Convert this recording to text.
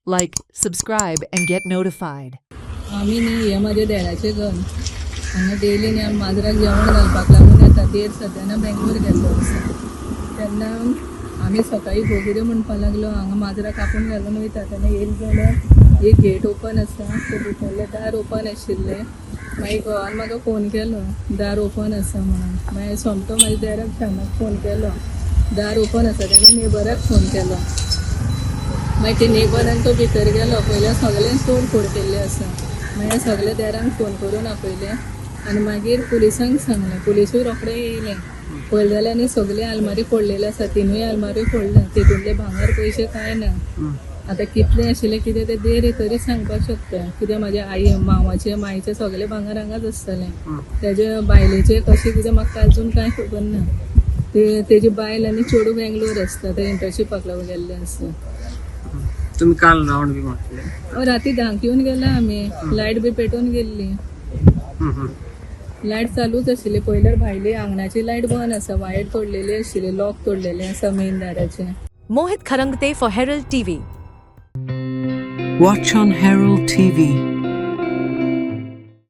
Like, subscribe, and get notified. आम्ही न्ही हे माझे देराचें घर हांगा डेली न्ही आमी माजराक जेवण घालपाक लागून येता. देर सद्याना बेंगलोर गेल्लो आसा. तेन्ना आमी सकाळीं भोगुऱ्यो म्हणपा लागलो हांगा माजराक कापून घालून वयता. तेन्ना येयली जाल्यार एक गेट ओपन आसा, ते भितरलें दार ओपन आशिल्लें. मागीर घोवान म्हाका फोन केलो दार ओपन आसा म्हणून. मागीर सोमतो म्हाज्या देराक सांगपाक फोन केलो दार ओपन आसा. तेणें नेबराक फोन केलो. मागीर ते नेबरान तो भितर गेलो. पयलें सगळें तोडफोड केल्लें आसा. मागीर सगळे देरांक फोन करून आपयलें आनी मागीर पुलिसांक सांगलें. पुलिसूय रोखडे येयलें. पळयलें जाल्यार न्ही सगळी आलमारी फोडलेली आसा. तिनूय आलमारी फोडल्या. तितूंतले भांगर पयशे कांय ना. आतां कितलें आशिल्लें कितें तें देर तरी सांगपाक शकता. कित्याक म्हाज्या आई मांवाचें मायेचें सगळें भांगर हांगाच आसतलें. तेजे बायलेचें कशें कितें म्हाका अजून कांय खबर ना. तेजी बायल आनी चेडूं बेंगलोर आसता. ते इंटर्नशिपाक लागून गेल्ले आसता. तुम्ही काल रावंड बी म्हटले राती 10 येवन गेला आमी. लायट बी पेटोवन गेल्ली. लायट चालूच आशिल्ली. पयल्यार भायली आंगणाची लायट बंद आसा. वायर तोडलेली आशिल्ली. लॉक तोडलेलें आसा main दाराचें. Mohit Kharangte for Herald TV. Watch on Herald TV.